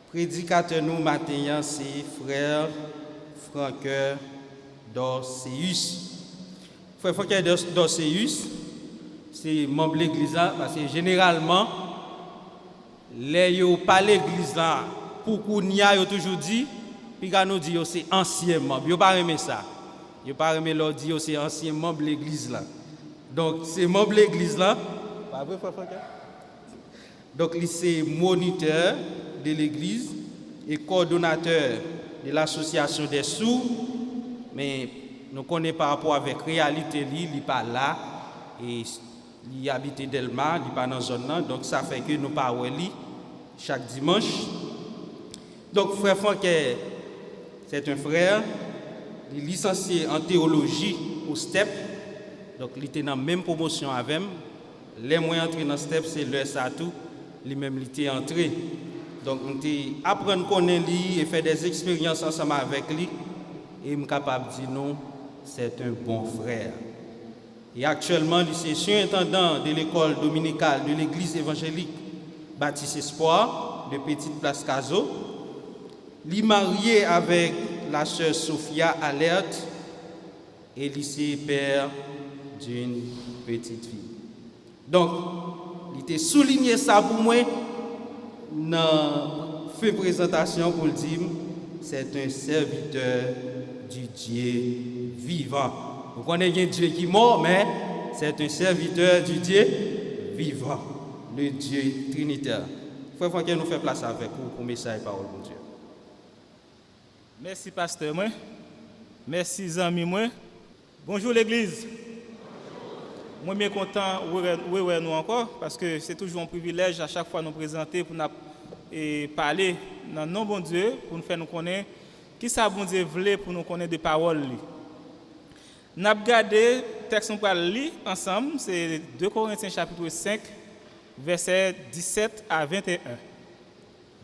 Prédicateur nous matin, c'est frère Franqueur Dorceus. Frère Franqueur Dorceus, c'est membre de l'église là, parce que généralement, les yo pas l'église là, pour qu'on y a toujours dit, puis quand nous dit c'est ancien membre, yo pas aimer ça. Yo pas aimer leur dire c'est ancien membre de l'église là. Donc c'est membre de l'église là. Pas vrai frère Franqueur? Donc c'est moniteur de l'église et coordonnateur de l'association des sourds, mais nous connaissons par rapport avec réalité, il n'est pas là, et il habite Delma, il n'est pas dans la zone là, donc ça fait que nous parlons chaque dimanche. Donc frère Franqueur, c'est un frère, il est licencié en théologie au STEP, donc il était dans la même promotion avec moi. Les moyens entrés dans le STEP, c'est le SATU, lui-même il était entré. Donc, on apprend à connaître lui et faire des expériences ensemble avec lui. Et je suis capable de dire non, c'est un bon frère. Et actuellement, il est surintendant de l'école dominicale de l'église évangélique Baptiste Espoir de Petite Place Caso. Il est marié avec la sœur Sophia Alerte et il est père d'une petite fille. Donc, il était souligné ça pour moi. Dans fait présentation pour le dire, c'est un serviteur du Dieu vivant. Vous connaissez un Dieu qui est mort, mais c'est un serviteur du Dieu vivant, le Dieu trinitaire. Frère Franqueur nous fait place avec vous pour message et parole de Dieu. Merci pasteur moi. Merci amis moi. Bonjour l'église. Moi, je suis content de nous encore parce que c'est toujours un privilège à chaque fois de nous présenter pour nous parler dans le nom de bon Dieu, pour nous faire nous connaître qui ça bon Dieu voulait pour nous connaître des paroles. Nous avons regardé le texte qu'on va lire ensemble, c'est 2 Corinthiens chapitre 5, versets 17 à 21.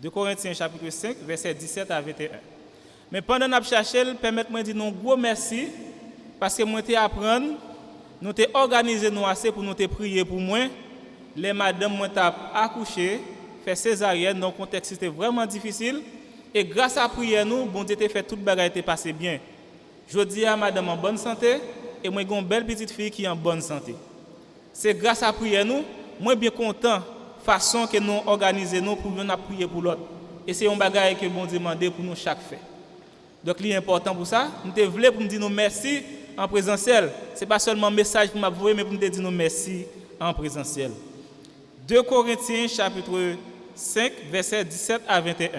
2 Corinthiens chapitre 5, versets 17 à 21. Mais pendant que nous cherchons, permettez-moi de dire un gros merci parce que moi, je apprendre. Nous avons organisé nous assez pour nous prier pour moi. Les madames ont accouché, fait césarienne, dans un contexte c'était vraiment difficile. Et grâce à la prière, nous, bon Dieu, fait toute bagarre était passé bien. Je dis à madame en bonne santé et moi j'ai une belle petite fille qui est en bonne santé. C'est grâce à la prière, nous, moi bien content façon que nous organisons nous pour nous prier pour l'autre. Et c'est une bagarre que bon Dieu demande pour nous chaque fait. Donc, c'est important pour ça. Nous voulons pour nous dire merci en présentiel. Ce n'est pas seulement un message pour m'avouer, mais pour nous dire merci en présentiel. 2 Corinthiens chapitre 5, versets 17 à 21.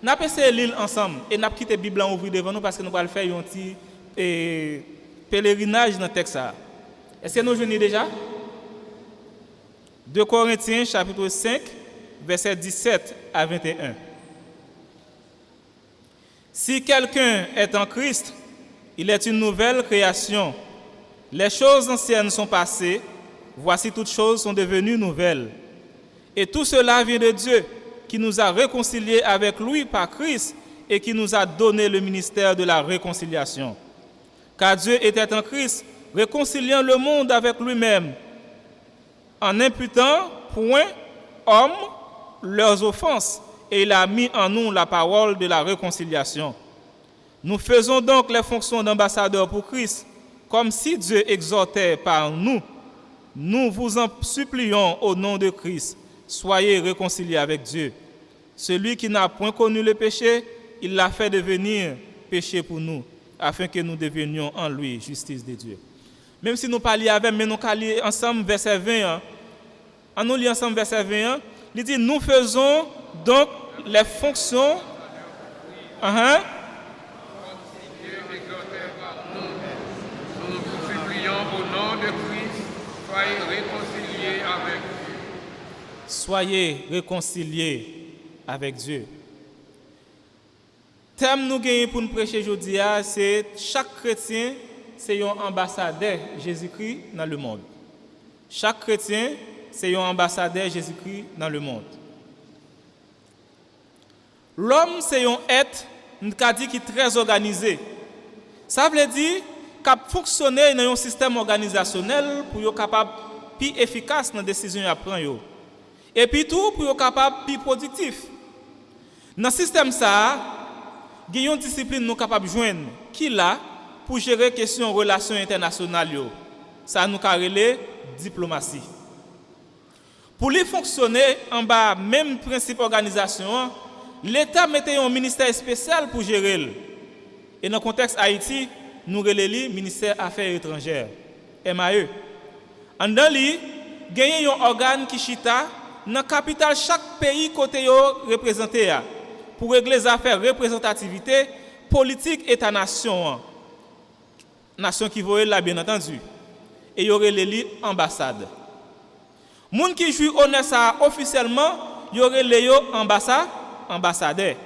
Nous avons essayé de lire ensemble et nous avons quitté la Bible en ouvrir devant nous parce que nous allons faire un petit pèlerinage dans le texte. Est-ce que nous jouons déjà? 2 Corinthiens chapitre 5, versets 17 à 21. Si quelqu'un est en Christ, il est une nouvelle création. Les choses anciennes sont passées, voici toutes choses sont devenues nouvelles. Et tout cela vient de Dieu, qui nous a réconciliés avec lui par Christ et qui nous a donné le ministère de la réconciliation. Car Dieu était en Christ, réconciliant le monde avec lui-même, en imputant point hommes leurs offenses, et il a mis en nous la parole de la réconciliation. Nous faisons donc les fonctions d'ambassadeurs pour Christ, comme si Dieu exhortait par nous. Nous vous en supplions au nom de Christ, soyez réconciliés avec Dieu. Celui qui n'a point connu le péché, il l'a fait devenir péché pour nous, afin que nous devenions en lui justice de Dieu. Même si nous parlions avec, mais nous parlions ensemble verset 21. En nous lisant ensemble verset 21, il dit, nous faisons donc les fonctions. Nous vous supplions au nom de Christ, soyez réconciliés avec Dieu. Soyez réconciliés avec Dieu. Le thème nous gagnons pour nous prêcher aujourd'hui, c'est chaque chrétien, c'est un ambassadeur Jésus-Christ dans le monde. Chaque chrétien, c'est un ambassadeur Jésus-Christ dans le monde. L'homme, c'est un être, qui est très organisé. Ça veut dire qu'il fonctionne dans un système organisationnel pour être capable plus efficace dans les décisions à prendre. Et puis tout, pour être capable plus productif. Dans le système ça, il y a une discipline nous capable de joindre qui là pour gérer question relations internationales yo. Ça nous carrelé diplomatie. Pour les fonctionner en bas même principe organisation, l'État mettait un ministère spécial pour gérer. Et dans le contexte Haïti, nous relève ministère Affaires étrangères, MAE. En dans lui, il y a un organe qui chita dans la capitale chaque pays côté représenté pour régler les affaires représentativité politique État-nation. Nation qui voit là bien entendu. Et il y aurait les ambassades. Moun qui joue honneur ça officiellement, il y aurait les ambassadeurs.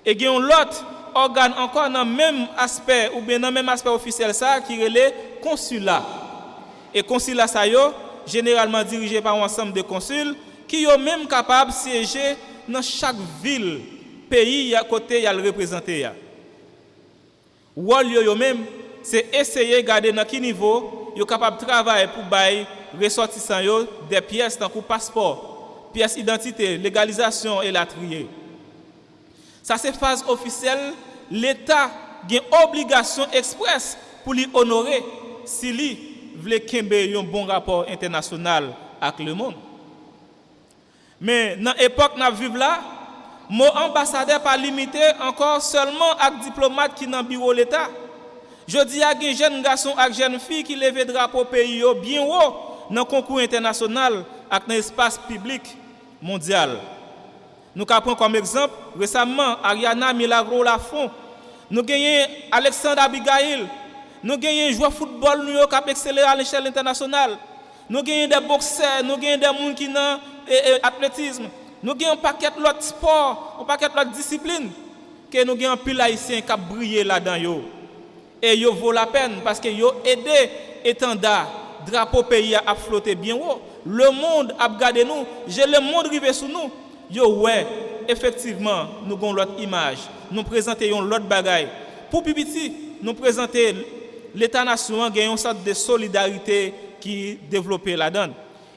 Et il y a un autre organe encore dans le même aspect ou bien dans le même aspect officiel ça qui est le consulat. Et consulat ça yo généralement dirigé par un ensemble de consuls qui sont même capables de siéger dans chaque ville, pays à côté y a le représenté. Rôle yo même c'est essayer de garder dans quel niveau yo capable de travailler pour bailler ressortissants yo des pièces tant que passeport, pièces d'identité, légalisation et la trier. Ça c'est phase officielle, l'État a une obligation express pour lui honorer si lui veut qu'il un bon rapport international avec le monde. Mais dans l'époque où nous vivons là, mon ambassadeur pas limité encore seulement avec diplomate qui dans le bureau de l'État. Je dis à des jeunes garçons et jeunes filles qui lèvent le drapeau pays bien haut dans le concours international et dans l'espace public mondial. Nous prenons comme exemple récemment Ariana Milagro Lafont, nous gagnons Alexandre Abigail, nous gagnons joueurs de football qui ont excellé à l'échelle internationale, nous gagnons des boxeurs, nous gagnons des gens qui ont athlétisme, nous gagnons un paquet d'autres sports, un paquet d'autres disciplines, que nous gagnons un pile haïtien qui a brillé là-dedans. Et yo vaut la peine parce que yo aidé étendard drapeau pays à flotter bien haut. Le monde a regardé nous, le monde rivé sous nous. Yo ouais, effectivement, nous avons l'autre image. Nous présentons l'autre bagaille. Pour Pipiti, nous présentons l'État-nation qui a une sorte de solidarité qui développée là-dedans.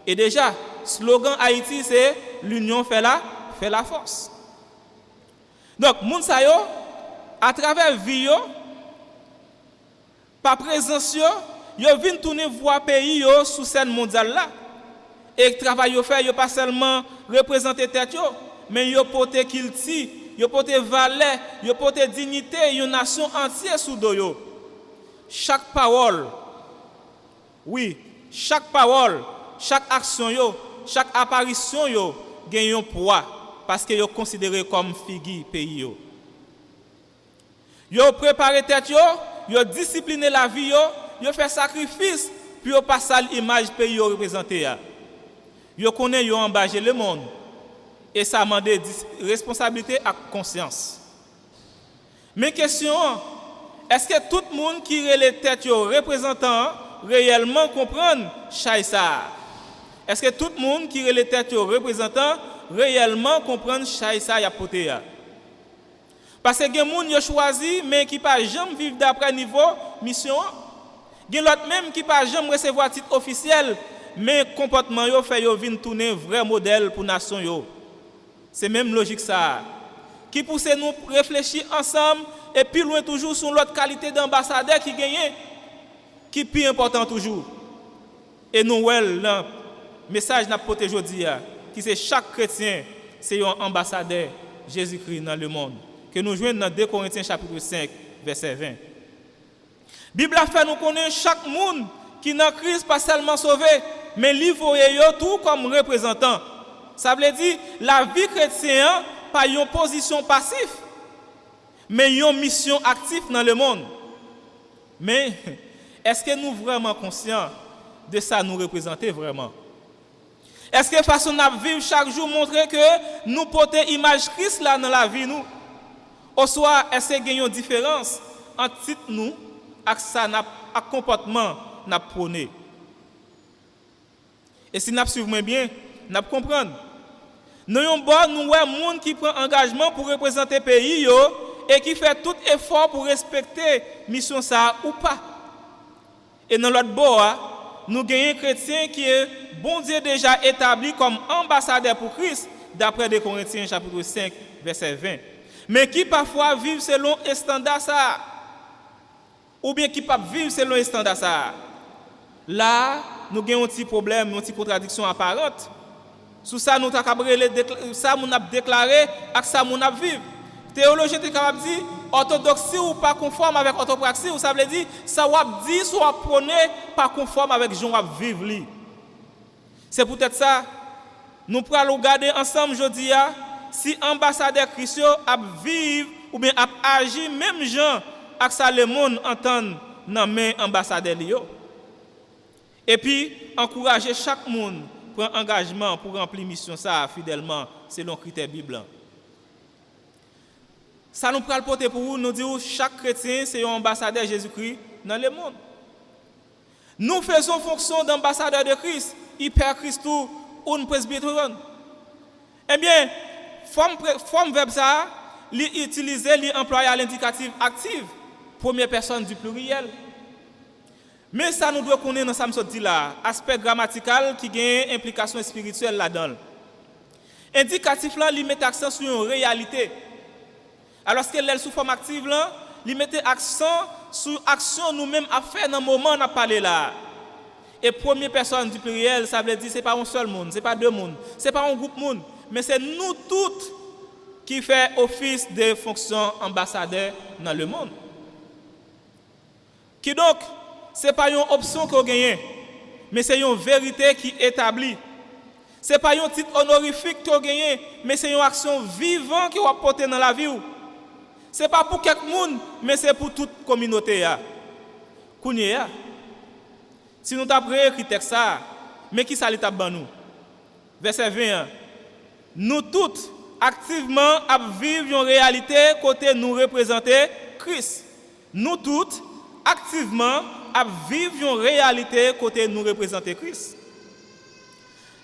Et déjà, slogan Haïti c'est l'union fait la force. Donc moun sa yo à travers vie yo par présence yo vinn tourner voir pays yo sous scène mondiale là. Et travail yo fait yo pas seulement représenter tête yo, mais yo porter culture, yo porter valeur, yo porter dignité, une nation entière sous dos yo. Chaque parole, oui, chaque parole, chaque action yo, chaque apparition yo gagne un poids parce que yo considéré comme figure pays yo. Yo préparé tête yo discipliné la vie yo fait sacrifice puis yo passe l'image pays yo représenté. Yo connaît yo engagé le monde et ça demande responsabilité et conscience. Mais question, est-ce que tout le monde qui est les têtes représentant réellement comprendre ça? Est-ce que tout le monde qui est les têtes représentant réellement comprendre ça y a porté? Parce que les gens qui choisi mais qui pas jamais vivre d'après niveau mission. Il y a l'autre même qui pas jamais recevoir titre officiel mais comportement yo fait yo vinn tourner vrai modèle pour nation yo. C'est même logique ça. Qui pousse nous réfléchir ensemble et puis loin toujours sur l'autre qualité d'ambassadeur qui gagne qui plus important toujours. Et nous le message n'a porté aujourd'hui qui c'est chaque chrétien c'est un ambassadeur Jésus-Christ dans le monde. Que nous joignons dans 2 Corinthiens chapitre 5 verset 20. Bible a fait nous connaître chaque monde qui dans Christ pas seulement sauvé mais livré tout comme représentant. Ça veut dire la vie chrétienne pas une position passive mais une mission active dans le monde. Mais est-ce que nous vraiment conscients de ça nous représenter vraiment? Est-ce que façon de vivre chaque jour montrer que nous portons image Christ là dans la vie nous? Ou soit est-ce qu'il y a une différence entre nous et ça et comportement n'a prôné? Et si nous suivons bien, nous comprenons. Nous avons des gens qui prennent engagement pour représenter le pays et qui fait tout effort pour respecter la mission ça ou pas. Et dans l'autre bord, nous avons un chrétien qui est bon Dieu déjà établi comme ambassadeur pour Christ d'après 2 Corinthiens chapitre 5 verset 20. Mais qui parfois vivent selon un standard ça ou bien qui pas vivre selon un standard ça. Là, nous avons un petit problème, une petite contradiction apparente. Sous ça nous ça nous a déclaré et ça nous a vivre. Théologie est capable de dire orthodoxie ou pas conforme avec orthopraxie, ou ça veut dire ça va dire soit prôner pas conforme avec gens à vivre li. C'est peut-être ça nous pourrons regarder ensemble aujourd'hui si ambassadeur Christ a vivre ou bien a agir même gens avec ça le monde entend dans main ambassadeur li yo. Et puis encourager chaque monde prendre engagement pour remplir mission ça fidèlement selon critères bibliques. Ça nous prend le porter pour nous dire que chaque chrétien c'est un ambassadeur de Jésus-Christ dans le monde. Nous faisons fonction d'ambassadeur de Christ, hyper Christou ou presbytéron. Eh bien, forme verbe ça, l'utiliser, l'employer à l'indicatif actif, première personne du pluriel. Mais ça nous doit connaître dans ça me dit là, aspect grammatical qui a une implication spirituelle là-dedans. Indicatif là, il met accent sur une réalité. Alors que l'elle sous forme active là, il mettait accent sur action nous-mêmes à faire dans le moment où on a parlé là. Et première personne du pluriel, ça veut dire c'est pas un seul monde, c'est pas deux mondes, c'est pas un groupe monde, mais c'est nous toutes qui fait office de fonction ambassadeur dans le monde. Qui donc c'est pas une option qu'on gagne, mais c'est une vérité qui est établie. C'est pas un titre honorifique qu'on gagne, mais c'est une action vivante qui va porter dans la vie. C'est pas pour quelques monde, mais c'est pour toute communauté ya. Kounya. Si nous t'avons écrit texte ça, mais qui ça l'étape ban nous? Verset 21. Nous toutes activement vivons une réalité côté nous représenter Christ. Nous toutes activement vivons une réalité côté nous représenter Christ.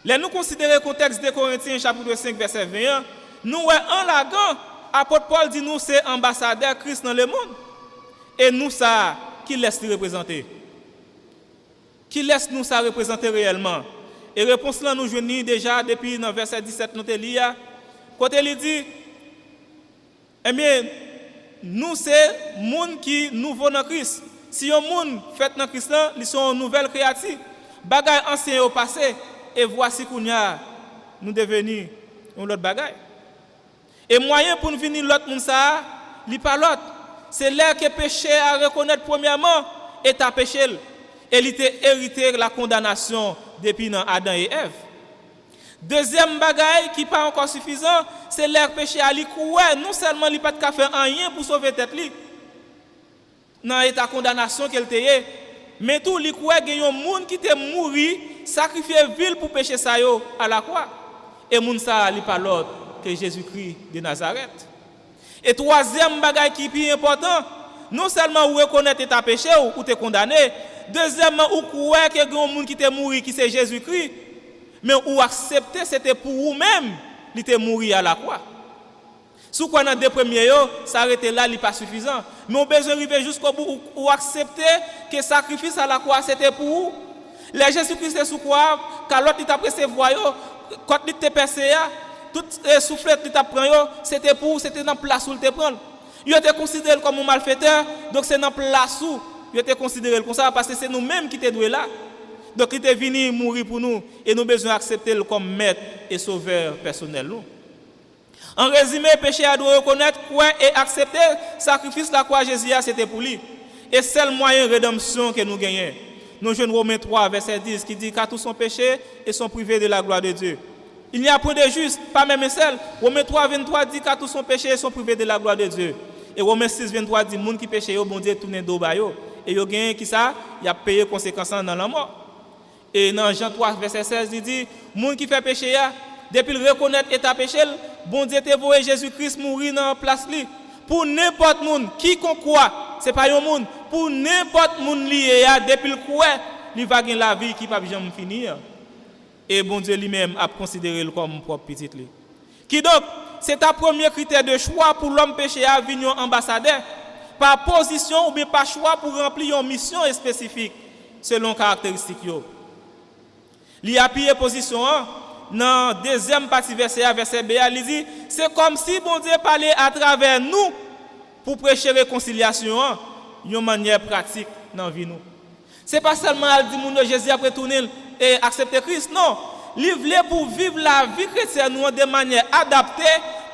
Là nous considérons le contexte de Corinthiens chapitre 5 verset 21, nous en laguant apôtre Paul dit nous c'est ambassadeur Christ dans le monde. Et nous ça qui laisse nous représenter. Qui laisse nous ça représenter réellement. Et réponse là nous joignons déjà depuis dans verset 17 nous te lia. Côté il dit eh bien nous c'est monde qui nouveau dans Christ. Si un monde fait dans Christ là, ils sont une nouvelle créature. Bagay ancien au passé et voici qu'on a nous devenir un autre bagay. Et moyen pour nous venir l'autre monde ça, li pas l'autre. C'est là que péché à reconnaître premièrement et ta péché. Et il était hérité la condamnation depuis dans Adam et Ève. Deuxième bagaille qui pas encore suffisant, c'est l'air péché à li coué, non seulement il pas de faire rien pour sauver tête li. Dans état condamnation qu'elle était, mais tout li coué gagne un monde qui était mouri, sacrifié ville pour pécher ça yo à la croix. Et moun ça li pas l'autre que Jésus-Christ de Nazareth. Et troisième bagaille qui est plus important, non seulement vous reconnaître état péché ou t'es condamné, deuxièmement ou croire que grand monde qui t'est mouru qui c'est Jésus-Christ, mais ou accepter c'était pour vous-même, il était mouru à la croix. Sous quoi dans deux premiers yo, s'arrêter là, il pas suffisant. Mais on besoin arriver jusqu'au bout ou accepter que sacrifice à la croix c'était pour vous. Les Jésus-Christ est sous quoi, quand l'autre il t'a pressé voyant, quand il t'a percé tout soufflet il t'a prend c'était pour c'était dans place où il te prend. Il était considéré comme un malfaiteur, donc c'est dans place où il était considéré comme ça parce que c'est nous-mêmes qui étions doués là. Donc il était venu mourir pour nous et nous besoin accepter comme maître et sauveur personnel nous. En résumé, péché a doit reconnaître quoi et accepter sacrifice la croix Jésus c'était pour lui. Et c'est le moyen de rédemption que nous gagnons. Nous jouons Romains 3 verset 10 qui dit car tous sont péchés et sont privés de la gloire de Dieu. Il n'y a point de juste, pas même un seul. Romains 3 23 dit car tous sont péchés et sont privés de la gloire de Dieu. Et Romains 6 23 dit monde qui péché yo bon Dieu tourne dos ba yo et yo gagne qui ça, il a payé conséquences dans la mort. Et dans Jean 3 verset 16 il dit monde qui fait péché depuis le reconnaître état péché, bon Dieu t'a envoyé Jésus-Christ mourir dans place li pour n'importe monde quiconque quoi, c'est pas un monde pour n'importe monde lié depuis le quoi, il va gagner la vie qui pas jamais finir. Et bon Dieu lui-même a considéré comme propre petit li. Qui donc c'est ta premier critère de choix pour l'homme péché à venir ambassadeur par position ou bien par choix pour remplir une mission spécifique selon caractéristiques yo. Li appuyer position dans deuxième partie verset B, il dit c'est comme si bon Dieu parlait à travers nous pour prêcher réconciliation d'une manière pratique dans la vie nous. C'est pas seulement elle dit mon Jésus après tourner et accepter Christ, non. Il voulait pour vivre la vie chrétienne de manière adaptée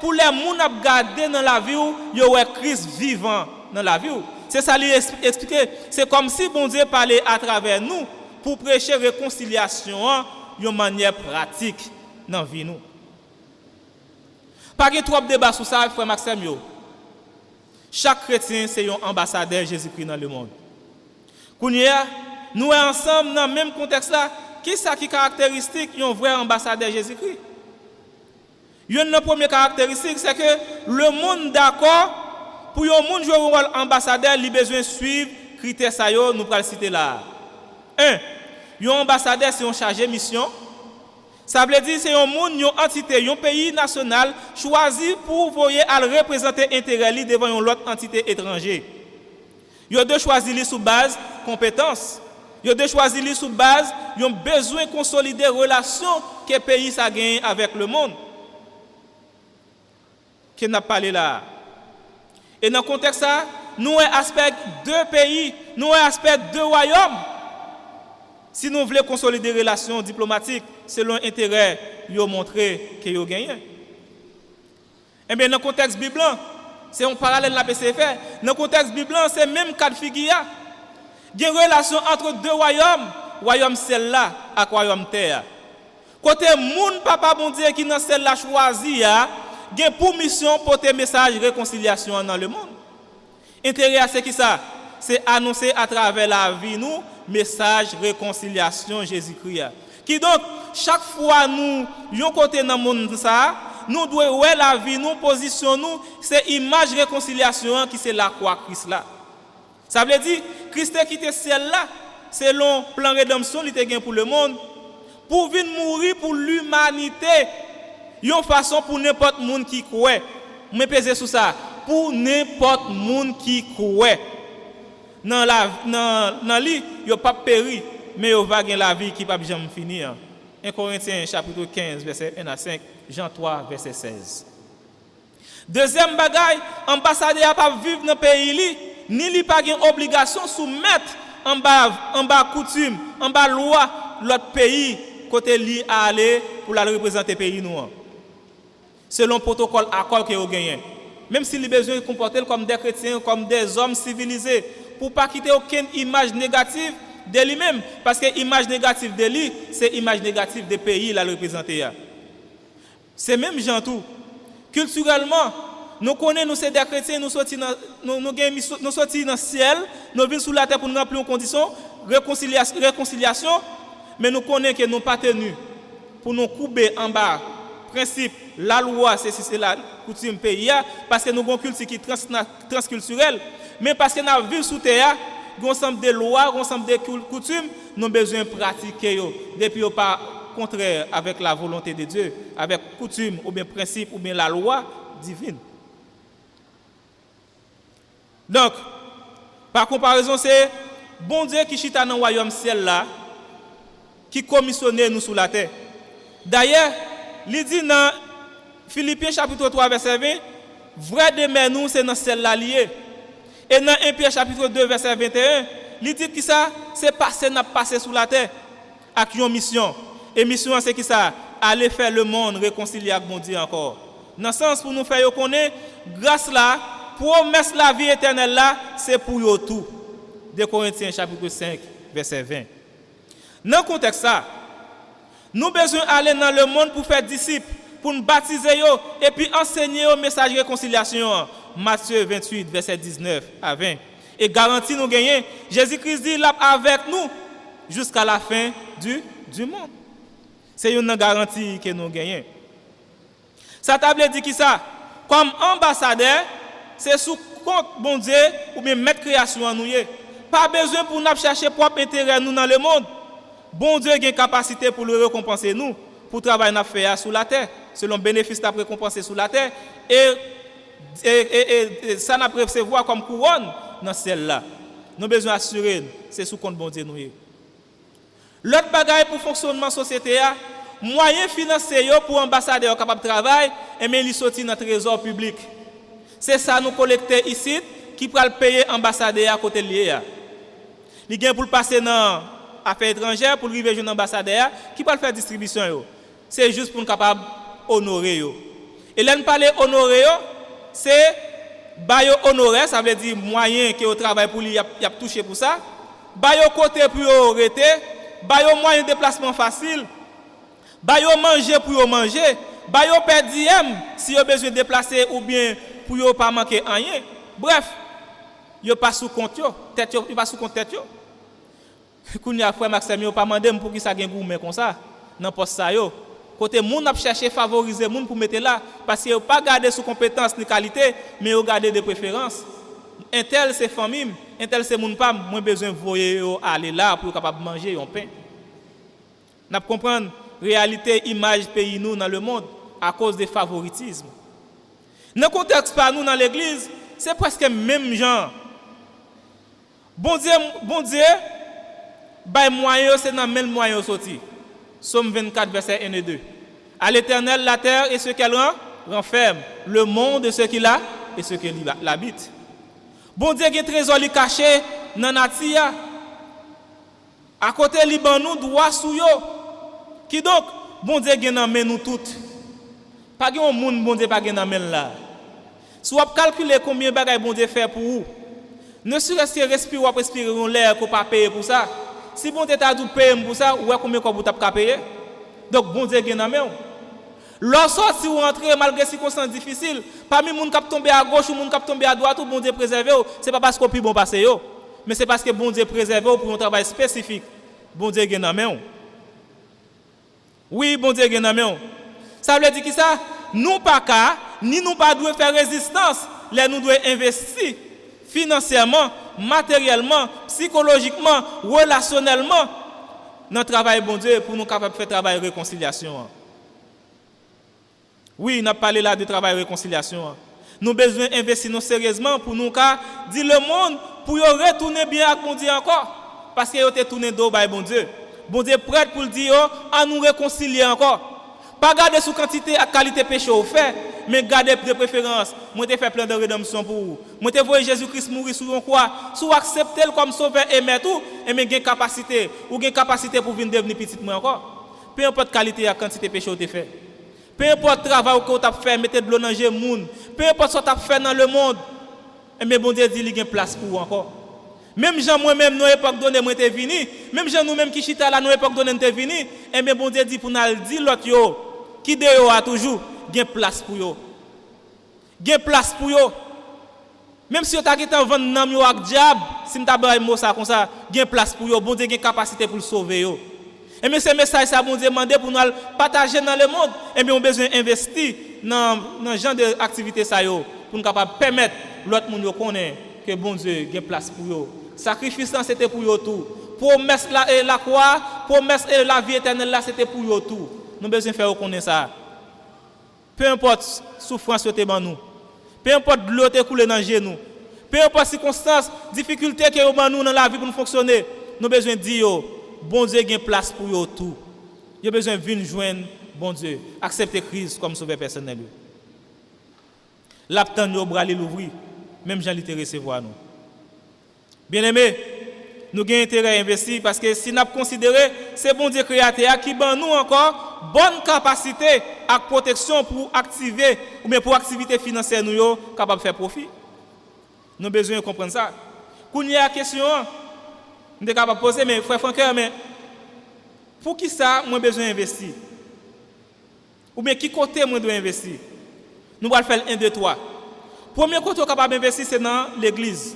pour les gens qui garder dans la vie où il y a Christ vivant dans la vie. C'est ça lui expliquer. C'est comme si bon Dieu parlait à travers nous pour prêcher réconciliation d'une manière pratique dans la vie nous. Pas de trop de débat sur ça, frère Maxime. Chaque chrétien c'est un ambassadeur Jésus-Christ dans le monde. Nous ensemble dans le même contexte là. Qui est-ce qui caractéristique un vrai ambassadeur Jésus-Christ? Une des premières caractéristiques, c'est que le monde d'accord, pour un monde jouer un rôle ambassadeur, il a besoin de suivre les critères que nous allons citer là. 1. Un ambassadeur, c'est un chargé de mission. Ça veut dire que c'est un monde, une entité, un pays national choisi pour représenter l'intérêt devant une autre entité étrangère. Il doit choisir sur base de compétences. Il doit choisir sur base de besoin de consolider les relations que le pays a gagné avec le monde. Qui n'a pas parlé là. Et dans ce contexte, nous avons aspect deux pays, nous avons aspect deux royaumes. Si nous voulons consolider les relations diplomatiques selon l'intérêt, nous montrer que nous gagnons. Et bien dans le contexte biblique, c'est un parallèle la PCF. Dans le contexte biblique, c'est le même cas de figure. Il y a une relation entre deux royaumes, royaume celle-là et royaume terre. Côté moun papa bon Dieu qui dans celle-là choisi, il y a pour mission porter message de réconciliation dans le monde. Intérêt c'est qui ça? C'est annoncer à travers la vie nous message réconciliation Jésus-Christ. Qui donc chaque fois nous yon côté dans le monde ça, nous devons ouais la vie nous position nous, c'est image réconciliation qui c'est la croix Christ là. Ça veut dire Christ a quitté celle-là selon plan rédemption il était gain pour le monde pour venir mourir pour l'humanité. Une façon pour n'importe monde qui croit. Me peser sur ça pour n'importe monde qui croit. Dans lui, il pas péri mais il va gagner la vie qui pas jamais finir. 1 Corinthiens chapitre 15 verset 1 à 5, Jean 3 verset 16. Deuxième bagaille, ambassadeur pas vivre dans pays li ni li pas une obligation soumettre en bas coutume, en bas loi l'autre pays côté li à aller pour la représenter pays nous. Selon protocole accord que vous gagnez. Même s'il a besoin de comporter comme des chrétiens, comme des hommes civilisés pour pas quitter aucune image négative de lui-même parce que l'image négative de lui, c'est l'image négative des pays la représenter. C'est même gens tout. Culturellement, nous connaissons nous c'est des chrétiens, nous sortis dans le ciel, nous venons sous la terre pour nous remplir une condition réconciliation, mais nous connaissons que nous pas tenus pour nous couper en bas principe la loi c'est la coutume pays parce que nous avons une culture qui est transculturelle, mais parce que nous vivons sous terre, nous avons ensemble de lois, nous ensemble de coutumes, nous avons besoin de pratiquer depuis pas contraire avec la volonté de Dieu, avec coutume ou bien principe ou bien la loi divine. Donc, par comparaison, c'est bon Dieu qui chita dans le royaume ciel là, qui commissionne nous sous la terre. D'ailleurs, il dit dans Philippiens chapitre 3 verset 20, vrai demain nous c'est dans celle-là lié. Et dans 1 Pierre chapitre 2 verset 21, il dit que ça c'est passé n'a passé sous la terre avec une mission. Et mission c'est qui ça? Aller faire le monde réconcilier avec mon Dieu encore. Dans le sens pour nous faire connaître grâce là, promesse la vie éternelle là, c'est pour yo tout. 2 Corinthiens chapitre 5 verset 20. Dans le contexte ça, nous besoin aller dans le monde pour faire disciples, pour nous baptiser yo, et puis enseigner au message de réconciliation. Matthieu 28 verset 19 à 20. Et garantie nous gagner, Jésus-Christ dit là avec nous jusqu'à la fin du monde. C'est une garantie que nous gagnons. Ça table dit qui ça? Comme ambassadeur, c'est sous compte bon Dieu ou bien mettre création en nous. Pas besoin pour nous chercher propre intérêt nous dans le monde. Bon Dieu a une capacité pour le récompenser nous pour travailler n'a fait sur la terre, selon bénéfice t'a récompensé sur la terre et ça n'a recevoir comme couronne dans celle-là. Nous besoin assurer c'est sous compte bon Dieu nous. L'autre bagaille pour fonctionnement société moyen financier pour ambassadeur capable de travailler, et mais il sorti dans le trésor public. C'est ça nous collecter ici qui peut le payer ambassadeur à côté de lui. Il gagne pour passer dans affaires étrangères pour arriver jeune ambassadeur qui peut faire distribution. C'est juste pour nous capable honorer. Et là nous parler honorer, c'est bayo honorer, ça veut dire moyen que au travail pour lui y a touché pour ça. Bayo côté pour arrêter, bayo moyen de déplacement facile. Bayo manger pour manger, bayo per diem si yo besoin de déplacer ou bien pour yo pas manquer rien. Bref, yo pas sous compte yo, tête yo pas sous compte tête yo. Kounya frère Maxime yo pas mandé pour qui ça gen gourmet comme ça dans poste ça yo. Côté moun a chercher favoriser moun pour mettre là parce que yo pas garder sous compétence ni qualité, mais yo garder des préférences. Un tel c'est famille, un tel c'est moun pas, moins besoin voyer yo aller là pour capable manger un pain. N'a comprendre réalité image pays nous dans le monde à cause des favoritismes. Dans le contexte par nous dans l'église, c'est presque même genre. Bon Dieu, bay moyen c'est dans même moyen sorti. Somme 24 verset 1 et 2. À l'Éternel la terre et ce qu'elle renferme, le monde et ce qu'il a et ce qu'il l'habite. Bon Dieu qui trésor li caché dans Natia. À côté Liban nous droit sous yo. Qui donc bon Dieu gen nan men nous toutes. Pas gen moun bon Dieu pas gen nan men là. Si vous calculer combien bagay bon Dieu fait pour vous, ne serait-ce que respirer ou respirer en l'air qu'on pas payer pour ça. Si bon Dieu t'a dû payer pour ça, ou combien vous t'a payer? Donc bon Dieu gen nan men. Lorsque si vous rentrez malgré circonstances difficiles, parmi moun k'ap tomber à gauche ou moun k'ap tomber à droite, ou bon Dieu préserver, c'est pas parce qu'on pi bon passer yo, mais c'est parce que bon Dieu préserver pour un travail spécifique. Bon Dieu gen nan men. Oui, bon Dieu gen nan men. Ça veut dire qui ça? Nous pas ka, ni nous pas doit faire résistance, là nous devons investir financièrement, matériellement, psychologiquement, relationnellement dans le travail bon Dieu pour nous capables de faire travail de réconciliation. Oui, on a parlé là de travail de réconciliation. Nous avons besoin d'investir sérieusement pour nous dire le monde pour retourner bien avec bon Dieu encore parce qu'il a été tourné dos par bon Dieu. Bon Dieu prêt pour le dire à nous réconcilier encore. Pas garder sous quantité et qualité péché au fait, mais garder de préférence. Moi te fait plein de rédemption pour vous. Moi te voyez Jésus-Christ mourir sur une croix, sous accepter comme sauveur et maître et mais gain capacité ou gain capacité pour venir devenir petit moi encore. Peu importe qualité et quantité péché au te fait. Peu importe travail que tu as fait, mettez de l'eau dans le monde. Peu importe ce que tu as fait dans le monde, mais bon Dieu dit qu'il y a une place pour vous encore. Même gens moi-même nous époque donné moi t'es venu, même gens nous-mêmes qui chita là nous époque donné t'es venu, et mais bon Dieu dit pour nous dire l'autre yo qui de yo a toujours gain place pour yo. Gain place pour yo. Même si tu as quitté vendre nam yo ak diable, si m'ta ba mot ça comme ça, gain place pour yo, bon Dieu gain capacité pour le sauver yo. Et mais ce message ça bon Dieu demandé pour nous partager dans le monde, et mais on besoin investir dans genre d'activité ça yo pour nous capable permettre l'autre monde yo connaît que bon Dieu gain place pour yo. Sacrifice c'était pour yo tout. Promesse la croix, promesse la vie éternelle là c'était pour yo tout. Nous avons besoin de faire reconnaître ça. Peu importe souffrance que tu as nous, peu importe l'eau qui coule dans le genou, peu importe circonstances, difficultés que nous avons dans la vie pour nous fonctionner, nous avons besoin de dire, bon Dieu a une place pour nous tout. Nous avons besoin de venir joindre bon Dieu, accepter Christ comme sauveur personnel. L'aptan nous bras l'ouvrir, même Jean l'était recevoir nous. Bien-aimés, nous avons intérêt à investir parce que si nous considérons c'est bon Dieu créateur qui donne nous encore bonne capacité à protection pour activer ou bien pour activité financière nous capable de faire profit. Nous avons besoin de comprendre ça. Quand il y a une question, nous sommes capables de poser, mais frère Franqueur, mais pour qui ça, moi besoin d'investir? Ou bien qui côté moi dois investir? Nous allons faire 1, 2, 3. Premier côté capable d'investir, c'est dans l'église.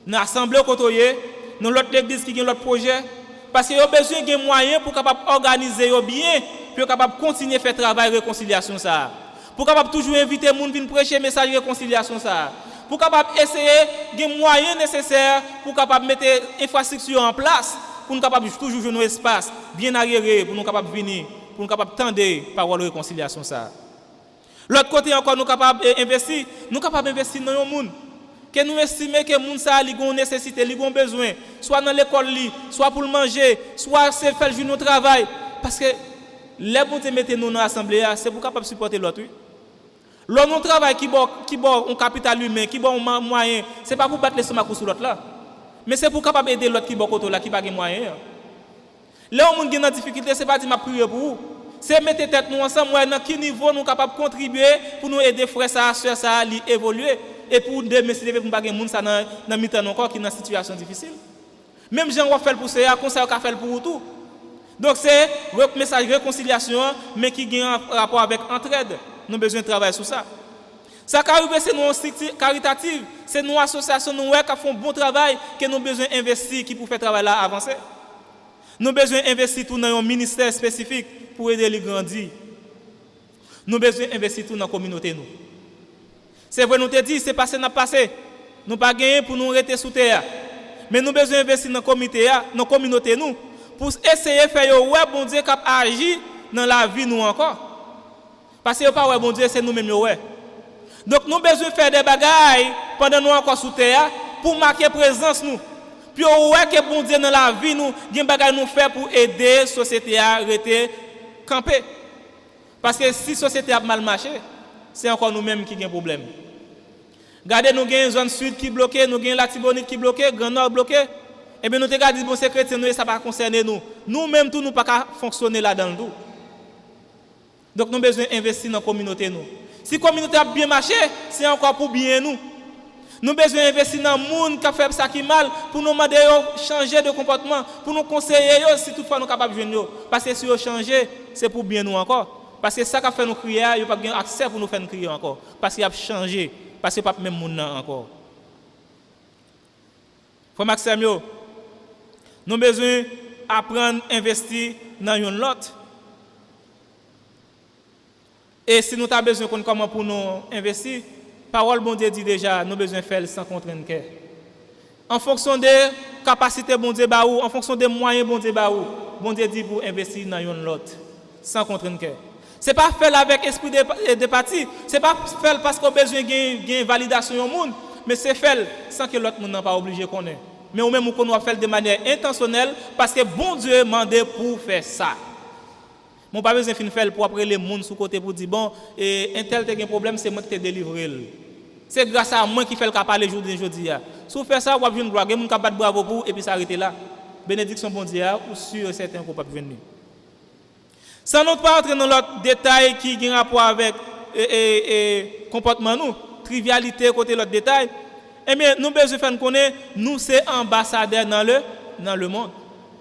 Dans l'assemblée côté dans l'autre église qui a l'autre projet parce qu'il y a besoin de moyens pour capable organiser bien pour capable continuer faire travail réconciliation ça pour capable toujours inviter les gens venir prêcher message réconciliation ça pour capable essayer des moyens nécessaires pour capable mettre infrastructure en place pour nous capable toujours jouer nos espace bien arriéré pour nous capable venir pour nous capable tendre parole de réconciliation ça l'autre côté encore nous capable investir dans le monde que nous estimons que les gens ont une nécessité, ont besoin, soit dans l'école, soit pour le manger, soit c'est faire le travail. Parce que les bon Dieu mettez nous dans l'assemblée, c'est pour capable supporter l'autre. L'autre nous travail qui bon un capital humain, qui bon un moyen, c'est pas pour battre les stomac sur l'autre là. Mais c'est pour capable aider l'autre qui bon côté là qui pas de moyen. Là on monde dans difficulté, c'est pas dire m'a prier pour vous. C'est mettre tête nous ensemble, dans quel niveau nous capable contribuer pour nous aider frères ça, sœurs ça à évoluer et pour demain si pour pas gen monde ça dans mi-temps encore qui dans situation difficile. Même gens on fait pour ça, conseil on fait pour vous tout. Donc c'est un message de réconciliation mais qui a un rapport avec entraide. Nous avons besoin de travailler sur ça. Ça qui arrive, c'est nous structure caritative, c'est nous associations nous qui font bon travail que nous avons besoin d'investir qui pour faire travail là avancer. Nous avons besoin d'investir tout dans un ministère spécifique pour aider les grandir. Nous avons besoin d'investir tout dans la communauté. C'est vrai, nous te dit, c'est passé, n'a passé. Nous pas gagné pour nous rester sous terre. Mais nous avons besoin d'investir dans la communauté nous, pour essayer de faire ouais, bon Dieu, qui agit dans la vie nous encore. Parce que pas ouais, bon Dieu, c'est nous-mêmes ouais. Donc nous avons besoin de faire des bagailles pendant nous encore sous terre pour marquer présence nous. Puis ouais que bon Dieu dans la vie nous, des bagailles nous faire pour aider la société à rester camper. Parce que si la société a mal marché, c'est encore nous-mêmes qui avons un problème. Regardez, nous avons une zone sud qui est bloquée, nous avons la Tibonite qui est bloquée, Grand Nord bloqué. Et bien nous te dit bon c'est chrétien nous ça pas concerner nous. Nous-mêmes tout nous pas fonctionner là-dedans tout. Donc nous avons besoin d'investir dans la communauté nous. Si la communauté a bien marché, c'est encore pour bien nous. Nous avons besoin d'investir dans le monde qui a fait ça qui mal pour nous demander de changer de comportement, pour nous conseiller si toutefois nous sommes capables de jouer. Parce que si nous changer, c'est pour bien nous encore. Parce que ça qui a fait nous crier, il n'y a pas accès pour nous faire crier encore. Parce qu'il a changé, parce qu'il n'y a pas même monde encore. Frère Maxime, nous avons besoin d'apprendre à investir dans une autre. Et si nous avons besoin de comment pour nous investir, parole bon Dieu dit déjà, nous avons besoin de faire sans contraindre cœur. En fonction des capacités bon Dieu baou, en fonction des moyens bon Dieu baou, bon Dieu dit pour investir dans une autre, sans contraindre cœur. C'est pas faire avec esprit de parti, c'est pas faire parce qu'on a besoin de validation au monde, mais c'est faire sans que l'autre monde n'a pas obligé qu'on ait. Mais au même qu'on doit faire de manière intentionnelle parce que bon Dieu m'a demandé pour faire ça. Mon pas besoin de faire pour après les monde sous côté pour dire bon et un tel a un problème c'est moi qui t'ai délivré. C'est grâce à moi qui fait le cas parler aujourd'hui. Si vous faites ça, vous avez une gloire, vous avez battre bravo pour et puis s'arrêter là. Bénédiction bon Dieu ou sûr certains qu'on pas venir. Sans nous pas entrer dans l'autre détail qui a un rapport avec comportement nous, trivialité côté l'autre détail. Eh bien, nous besoin faire connaître nous c'est ambassadeurs dans le monde.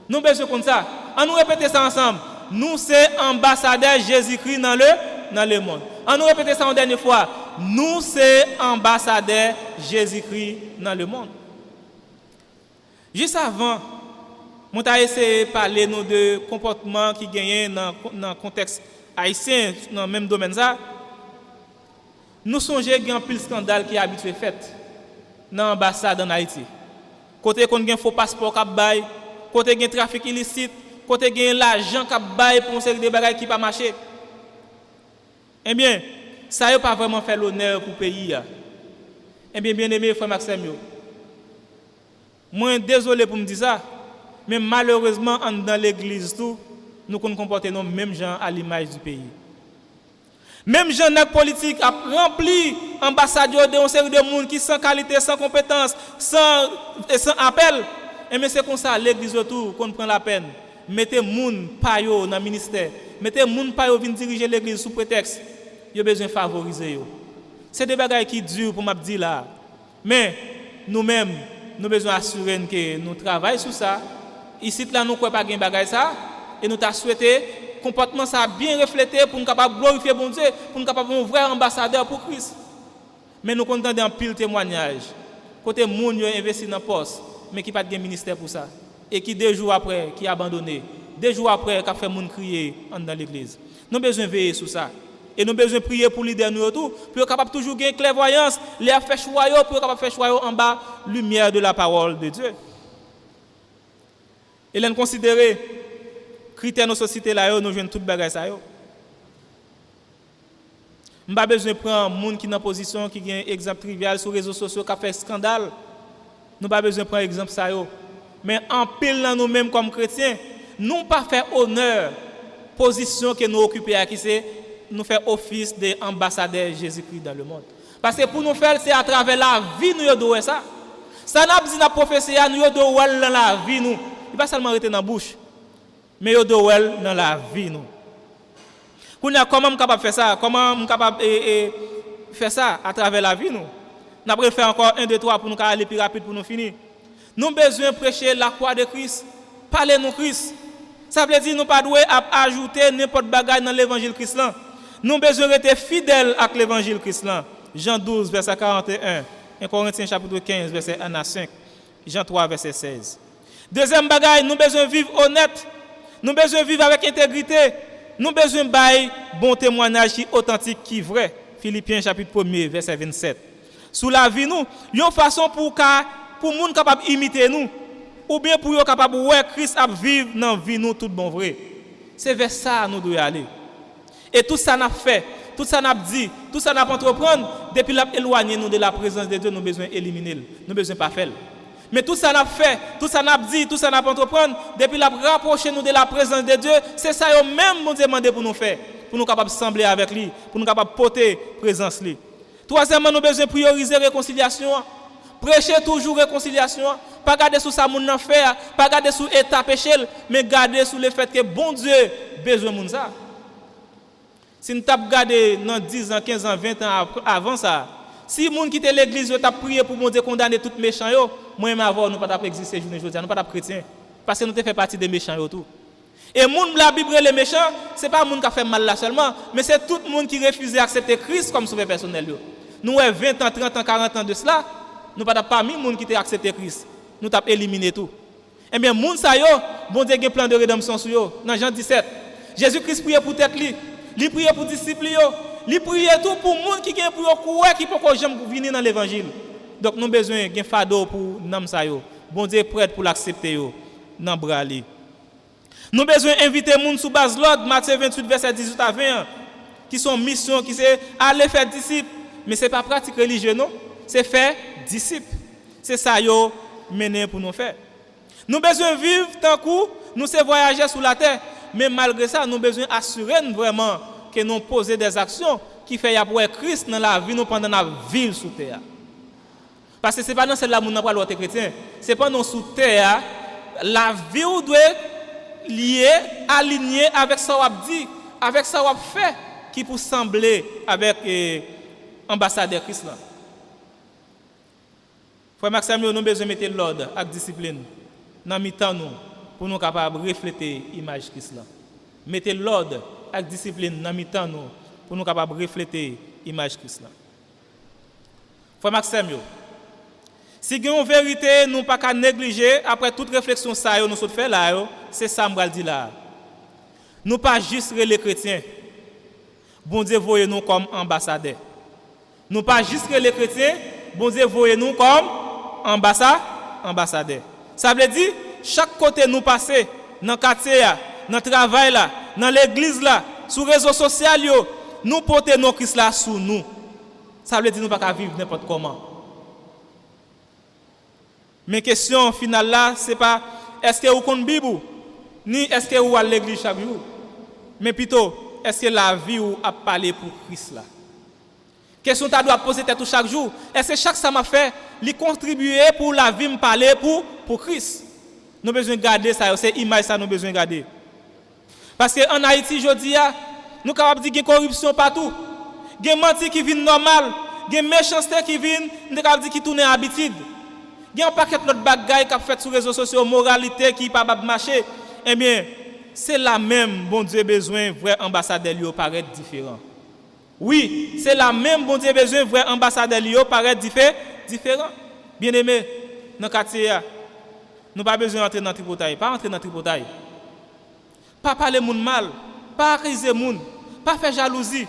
Nous besoin comme ça. On nous répéter ça ensemble. Nous c'est ambassadeurs Jésus-Christ dans le monde. On nous répéter ça une dernière fois. Nous c'est ambassadeurs Jésus-Christ dans le monde. Juste avant, on a essayé de parler de comportements qui gagnent dans le contexte haïtien, dans le même domaine. Nous songeons qu'il y a un pile scandale qui est habitué fait dans l'ambassade en Haïti. Côté qu'on a un faux passeport qui bail, côté qu'on a un trafic illicite, côté qu'on a l'argent qui bail pour une série de bagages qui pas marché. Eh bien, ça n'a pas vraiment fait l'honneur pour le pays. Eh bien, bien aimé, frère Maxime, moi, désolé pour me dire ça, mais malheureusement, dans l'église, tout, nous nous comportons même gens à l'image du pays. Même gens politiques a rempli ambassadeurs de une série de monde qui sans qualité, sans compétence, sans appel. Et mais c'est comme ça, l'église autour, qu'on prend la peine. Mettez moun payo dans le ministère. Mettez moun payo venir diriger l'église sous prétexte. Il y a besoin de favoriser. C'est des bagages qui durent pour m'abdi là. Mais nous-mêmes, nous avons besoin d'assurer que nous travaillons sur ça. Ici, là, nous ne pouvons pas gagner bagage ça. Et nous avons souhaité comportement ça bien reflété pour nous capable glorifier bon Dieu, pour nous capable un vrai ambassadeur pour Christ. Mais nous comptons dans pile témoignage. Côté moun yo investi dans poste, mais qui pas de ministère pour ça et qui 2 jours après qui abandonné, 2 jours après qui a fait moun crier dans l'église. Nous avons besoin de veiller sur ça. Et nous avons besoin de prier pour les leaders nous tout, pour capable toujours gagner clairvoyance, les faire choix pour capable faire choix en bas lumière de la parole de Dieu. Et l'on considérer critères de nos sociétés là, nous jouons toute bagage ça. Nous pas besoin de prendre monde qui dans position qui a un exemple trivial sur les réseaux sociaux qui a fait scandale. Nous pas besoin de prendre exemple ça. Mais en pile dans nous-mêmes comme chrétiens, nous pas faire honneur position que nous occupons, qui c'est nous faire office d'ambassadeur Jésus-Christ dans le monde. Parce que pour nous faire, c'est à travers la vie nous devons ça. Ça n'a pas dit la prophétie, nous devons dans la vie nous. Il pas seulement rester dans la bouche, mais nous devons dans la vie nous. Comment je suis capable de faire ça? Comment je suis capable de faire ça à travers la vie nous? Nous avons fait encore 1, 2, 3 pour nous aller plus rapide pour nous finir. Nous avons besoin de prêcher la croix de Christ. Parler de Christ. Ça veut dire que nous ne pouvons pas ajouter n'importe quoi dans l'évangile Christ. Nous avons besoin d'être fidèles à l'évangile Christ. Jean 12, verset 41. 1 Corinthiens chapitre 15, verset 1 à 5. Jean 3, verset 16. Deuxième bagaille, nous avons besoin de vivre honnête. Nous avons besoin de vivre avec intégrité. Nous avons besoin de bailler bon témoignage qui authentique, qui vrai. Philippiens chapitre 1, verset 27. Sous la vie, nous, une façon pour les gens capables d'imiter nous, ou bien pour les capables de voir Christ vivre dans la vie, nous, tout bon vrai. C'est vers ça que nous devons aller. Et tout ça n'a fait, tout ça n'a dit, tout ça n'a entreprendre, depuis l'éloigner nous de la présence de Dieu, nous avons besoin d'éliminer, nous avons besoin de pas faire. Mais tout ça n'a fait, tout ça n'a dit, tout ça n'a entreprendre, depuis la rapprocher nous de la présence de Dieu, c'est ça que même nous demandé pour nous faire, pour nous capables de sembler avec lui, pour nous capables de porter présence lui. Troisièmement, nous avons besoin de prioriser la réconciliation. Prêcher toujours réconciliation. Pas garder sous ça moun nan faire, pas garder sous état péché, mais garder sous le fait que bon Dieu besoin moun ça. Si nous t'a garder dans 10 ans, 15 ans, 20 ans avant ça, si moun quitte l'église yo t'a prié pour bon Dieu condamner tout méchant yo, moi même avant nous pas t'a exister journée aujourd'hui, nous pas t'a chrétien parce que nous te fait partie des méchants yo tout. Et moun la Bible les méchants, c'est pas moun qui a fait mal là seulement, mais c'est tout monde qui refuse d'accepter Christ comme sauveur personnel yo. Nous 20 ans, 30 ans, 40 ans de cela, nous pas parmi les gens qui ont accepté Christ. Nous avons éliminé tout. Eh bien, les gens, bon Dieu a un plan de rédemption sur eux. Dans Jean 17, Jésus-Christ priait pour tête lui. Il priait pour disciples. Il priait tout pour les gens qui ont pour courir, qui ne peuvent jamais venir dans l'évangile. Donc, nous avons besoin d'un fardeau pour nous. Bon Dieu est prêt pour l'accepter dans le bras. Nous avons besoin d'inviter les gens sous base de l'ordre, Matthieu 28, verset 18 à 21, qui sont mission, qui c'est aller faire disciples. Mais ce n'est pas pratique religieuse, non? C'est faire disciples. C'est ça yo mené pour nous faire. Nous avons besoin de vivre tant que nous sommes voyager sur la terre. Mais malgré ça, nous avons besoin d'assurer vraiment que nous posons des actions qui font pour Christ dans la vie nous pendant la vie sur terre. Parce que ce n'est pas dans celle-là que nous avons l'autre chrétien. Ce n'est pas dans sous terre. La vie doit être liée, alignée avec ça qu'on dit, avec ça qu'on fait, qui peut sembler avec ambassadeur Christ là. Frère Maxime, nous avons besoin de mettre l'ordre avec discipline dans mi-temps nous pour nous capables de refléter l'image Christ là. Mettez l'ordre avec discipline dans mi-temps nous pour nous capables de refléter l'image Christ là. Frère Maxime, si nous avons une vérité, nous ne pouvons pas négliger après toute réflexion ça nous sommes fait là, c'est ça que je dis là. Nous pas juste les chrétiens. Bon Dieu voyez nous comme ambassadeurs. Nous pas juste les chrétiens, bon Dieu voyez nous comme ambassadeurs. Ça veut dire chaque côté nous passer dans le quartier, dans le travail là, dans l'église là, sur les réseaux sociaux, nous porter nos Christ là sous nous. Ça veut dire nous pas vivre n'importe comment. Mais question finale là, c'est pas est-ce que vous connaissez la Bible ni est-ce que vous allez à l'église chaque jour. Mais plutôt est-ce que la vie vous a parlé pour Christ là. Question que tu dois poser tête chaque jour. Est-ce que chaque ça m'a fait, lui contribuer pour la vie me parler pour Christ? Nous avons besoin de garder ça, c'est l'image ça nous avons besoin de garder. Parce qu'en Haïti, je dis, nous sommes capables de dire qu'il y a corruption partout. Il y a menti qui vient normal, il y a méchanceté qui vient, nous sommes capables de dire qu'il tourne en habitude. Il y a un paquet d'autres bagailles qui ont fait sur les réseaux sociaux, moralité qui n'est pas marcher. Eh bien, c'est la même, bon Dieu, besoin, vrai ambassadeur, lui, paraît différent. Oui, c'est la même, bon Dieu, besoin, vrai ambassadeur, lui, paraît différent. Bien aimé, dans le quartier, nous n'avons pas besoin d'entrer dans le tripotail, pas entrer dans le tripotail. Pas parler de monde mal, pas accuser les gens, pas faire jalousie.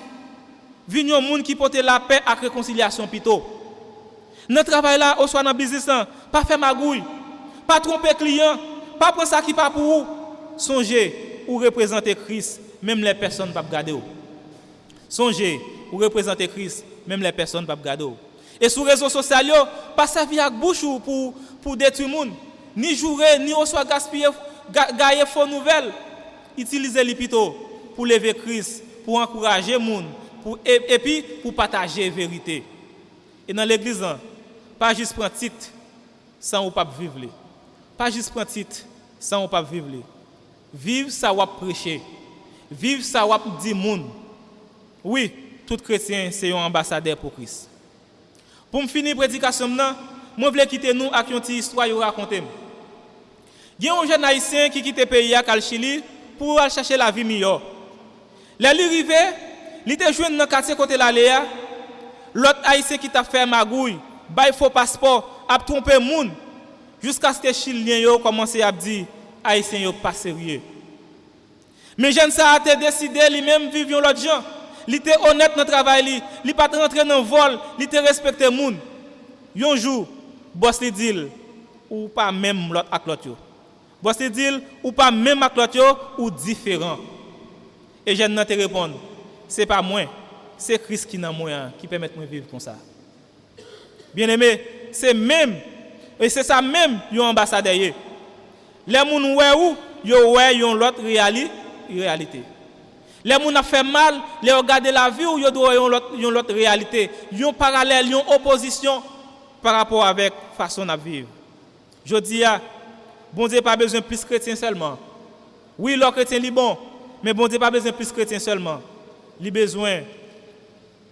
Venir aux gens qui portent la paix et la réconciliation plutôt. Dans le travail là, ou soit dans le business, pas faire magouille, pas tromper les clients, pas prendre ça qui pas pour vous. Songez ou représenter Christ, même les personnes ne peuvent pas garder. Songez ou représenter Christ, même les personnes ne peuvent pas garder. Et sur les réseaux sociaux, pas servir avec bouche pour détruire le monde. Ni jouer, ni soit gaspiller, gagner faux nouvelles. Utilisez-les plutôt pour lever Christ, pour encourager les gens, et puis pour partager la vérité. Et dans l'église, pas juste prendre titre sans ou pas vivre. Pas juste prendre titre sans ou pas vivre. Vivre ça ou prêcher. Vivre ça ou dire monde. Oui, tout chrétien c'est un ambassadeur pour Christ. Pour me finir prédication moi voulais quitter nous avec une petite histoire yo raconter. Il y a un jeune haïtien qui quitte le pays à Chili pour aller chercher la vie meilleure. Là il arrivé, il était joindre dans quartier côté la Léa. L'autre haïtien qui t'a fait magouille, bail faux passeport, a trompé moun jusqu'à ce que Chilien yo commence à dire haïtien yo pas sérieux. Mais jeune ça a décidé lui-même vivre l'autre gens. Il était honnête dans le travail, il pas rentrer dans le vol, il était respecté moun. Un jour, boss lui dit ou pas même l'autre avec l'autre. Boss lui dit ou pas même avec l'autre ou différent. Et jeune nan te répondre, c'est pas moi, c'est Christ qui dans moi qui permet de vivre comme ça. Bien aimé, c'est même et c'est ça même un ambassadeur. Les moun wè ou yo wè yon l'autre réalité. Les gens ont fait mal, les regarder la vie ou ils doivent yon l'autre réalité, yon parallèle, yon opposition par rapport avec la façon de vivre. Je dis, bon Dieu pas besoin de plus chrétien seulement. Oui, le chrétien est bon, mais bon Dieu pas besoin de plus chrétien seulement. Il a besoin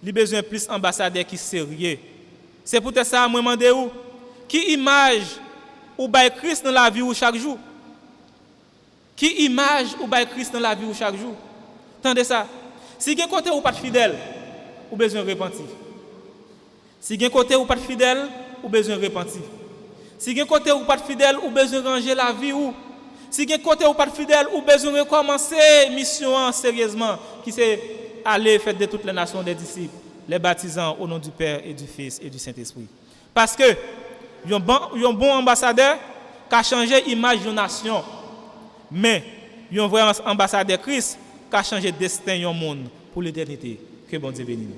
de plus ambassadeurs qui sont sérieux. C'est pour ça que je me demande qui image ou bail Christ dans la vie ou chaque jour. Qui image ou bail Christ dans la vie ou chaque jour. Tendez ça. Si vous côté ou pas fidèle, ou besoin de repentir. Si vous côté ou pas fidèle, ou besoin de repentir. Si vous côté ou pas fidèle, ou besoin de ranger la vie ou. Si vous côté ou pas fidèle, ou besoin de recommencer mission sérieusement qui c'est aller faire de toutes les nations des disciples, les baptisant au nom du Père et du Fils et du Saint-Esprit. Parce que un bon ambassadeur qui a changé l'image de la nation, mais un vrai ambassadeur Christ qui a changé le destin du monde pour l'éternité. Que bon Dieu bénisse.